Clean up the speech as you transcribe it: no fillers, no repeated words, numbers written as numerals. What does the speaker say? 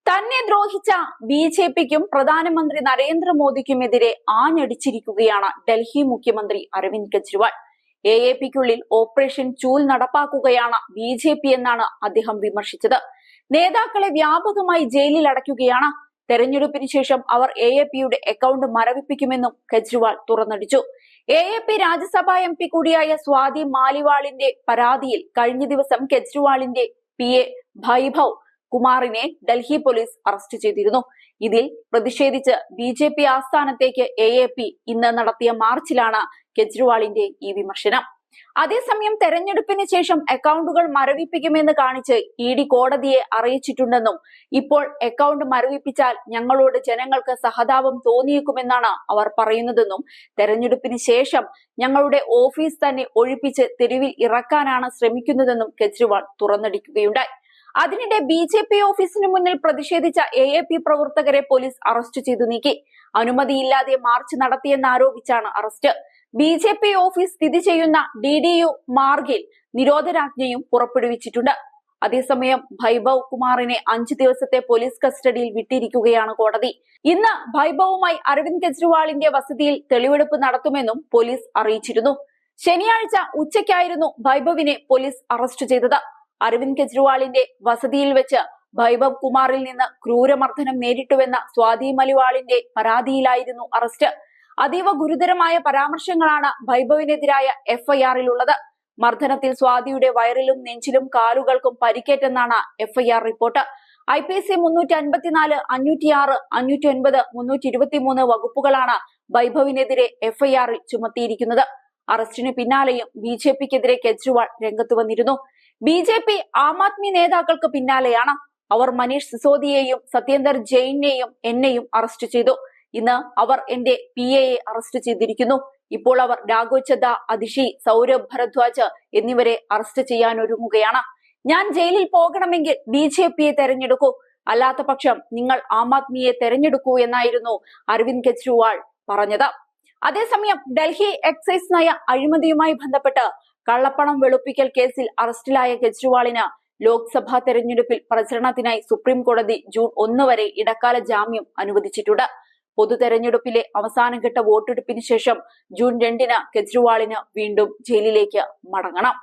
തന്നെ ദ്രോഹിച്ച ബി.ജെ.പിക്കും പ്രധാനമന്ത്രി നരേന്ദ്രമോദിക്കുമെതിരെ ആഞ്ഞടിച്ചിരിക്കുകയാണ് ഡൽഹി മുഖ്യമന്ത്രി അരവിന്ദ് കെജ്രിവാൾ. എ.പി.ക്കുള്ളിൽ ഓപ്പറേഷൻ ചൂൽ നടപ്പാക്കുകയാണ് ബി.ജെ.പി എന്നാണ് അദ്ദേഹം വിമർശിച്ചത്. നേതാക്കളെ വ്യാപകമായി ജയിലിൽ അടയ്ക്കുകയാണ്. തെരഞ്ഞെടുപ്പിന് ശേഷം അവർ എ.പി.യുടെ അക്കൗണ്ട് മരവിപ്പിക്കുമെന്നും കെജ്രിവാൾ തുറന്നടിച്ചു. എ.പി. രാജ്യസഭാ എം.പി കൂടിയായ സ്വാതി മാലിവാളിന്റെ പരാതിയിൽ കഴിഞ്ഞ ദിവസം കെജ്രിവാളിന്റെ പി.എ. വൈഭവ് കുമാറിനെ ഡൽഹി പോലീസ് അറസ്റ്റ് ചെയ്തിരുന്നു. ഇതിൽ പ്രതിഷേധിച്ച് ബി.ജെ.പി ആസ്ഥാനത്തേക്ക് എ.പി ഇന്ന് നടത്തിയ മാർച്ചിലാണ് കെജ്രിവാളിന്റെ ഈ വിമർശനം. അതേസമയം തെരഞ്ഞെടുപ്പിന് ശേഷം അക്കൗണ്ടുകൾ മരവിപ്പിക്കുമെന്ന് കാണിച്ച് ഇ.ഡി കോടതിയെ അറിയിച്ചിട്ടുണ്ടെന്നും ഇപ്പോൾ അക്കൗണ്ട് മരവിപ്പിച്ചാൽ ഞങ്ങളോട് ജനങ്ങൾക്ക് സഹതാപം തോന്നിയേക്കുമെന്നാണ് അവർ പറയുന്നതെന്നും തെരഞ്ഞെടുപ്പിന് ശേഷം ഞങ്ങളുടെ ഓഫീസ് തന്നെ ഒഴിപ്പിച്ച് തെരുവിൽ ഇറക്കാനാണ് ശ്രമിക്കുന്നതെന്നും കെജ്രിവാൾ തുറന്നടിക്കുകയുണ്ടായി. അതിനിടെ ബി.ജെ.പി ഓഫീസിന് മുന്നിൽ പ്രതിഷേധിച്ച എ.പി പ്രവർത്തകരെ പോലീസ് അറസ്റ്റ് ചെയ്തു നീക്കി. അനുമതിയില്ലാതെ മാർച്ച് നടത്തിയെന്നാരോപിച്ചാണ് അറസ്റ്റ്. ബി.ജെ.പി ഓഫീസ് സ്ഥിതി ചെയ്യുന്ന DDU മാർഗിൽ നിരോധനാജ്ഞയും പുറപ്പെടുവിച്ചിട്ടുണ്ട്. അതേസമയം വൈഭവ് കുമാറിനെ 5 ദിവസത്തെ പോലീസ് കസ്റ്റഡിയിൽ വിട്ടിരിക്കുകയാണ് കോടതി. ഇന്ന് വൈഭവുമായി അരവിന്ദ് കെജ്രിവാളിന്റെ വസതിയിൽ തെളിവെടുപ്പ് നടത്തുമെന്നും പോലീസ് അറിയിച്ചിരുന്നു. ശനിയാഴ്ച ഉച്ചയ്ക്കായിരുന്നു വൈഭവിനെ പോലീസ് അറസ്റ്റ് ചെയ്തത്. അരവിന്ദ് കെജ്രിവാളിന്റെ വസതിയിൽ വെച്ച് വൈഭവ് കുമാറിൽ നിന്ന് ക്രൂരമർദ്ദനം നേരിട്ടുവെന്ന സ്വാതി മലിവാളിന്റെ പരാതിയിലായിരുന്നു അറസ്റ്റ്. അതീവ ഗുരുതരമായ പരാമർശങ്ങളാണ് വൈഭവിനെതിരായ FIR-ലുള്ളത്. മർദ്ദനത്തിൽ സ്വാതിയുടെ വയറിലും നെഞ്ചിലും കാലുകൾക്കും പരിക്കേറ്റെന്നാണ് FIR റിപ്പോർട്ട്. IPC 354, 506, 509, 323 വകുപ്പുകളാണ് വൈഭവിനെതിരെ FIR-ൽ ചുമത്തിയിരിക്കുന്നത്. അറസ്റ്റിന് പിന്നാലെയും ബി.ജെ.പിക്കെതിരെ കെജ്രിവാൾ രംഗത്ത് വന്നിരുന്നു. ബി.ജെ.പി ആം ആദ്മി നേതാക്കൾക്ക് പിന്നാലെയാണ്. അവർ മനീഷ് സിസോദിയെയും സത്യേന്ദർ ജെയിനെയും എന്നെയും അറസ്റ്റ് ചെയ്തു. ഇന്ന് അവർ എന്റെ PA-യെ അറസ്റ്റ് ചെയ്തിരിക്കുന്നു. ഇപ്പോൾ അവർ രാഘവ് ചദ്ദ, അതിഷി, സൗരഭ് ഭരദ്വാജ് എന്നിവരെ അറസ്റ്റ് ചെയ്യാനൊരുങ്ങുകയാണ്. ഞാൻ ജയിലിൽ പോകണമെങ്കിൽ ബി.ജെ.പിയെ തെരഞ്ഞെടുക്കൂ, അല്ലാത്ത പക്ഷം നിങ്ങൾ ആം ആദ്മിയെ തെരഞ്ഞെടുക്കൂ എന്നായിരുന്നു അരവിന്ദ് കെജ്രിവാൾ പറഞ്ഞത്. അതേസമയം ഡൽഹി എക്സൈസ് നയ അഴിമതിയുമായി ബന്ധപ്പെട്ട് കള്ളപ്പണം വെളുപ്പിക്കൽ കേസിൽ അറസ്റ്റിലായ കെജ്രിവാളിന് ലോക്സഭാ തെരഞ്ഞെടുപ്പിൽ പ്രചരണത്തിനായി സുപ്രീം കോടതി ജൂൺ 1 വരെ ഇടക്കാല ജാമ്യം അനുവദിച്ചിട്ടുണ്ട്. പൊതു തെരഞ്ഞെടുപ്പിലെ അവസാനഘട്ട വോട്ടെടുപ്പിന് ശേഷം ജൂൺ 2-ന് കെജ്രിവാളിന് വീണ്ടും ജയിലിലേക്ക് മടങ്ങണം.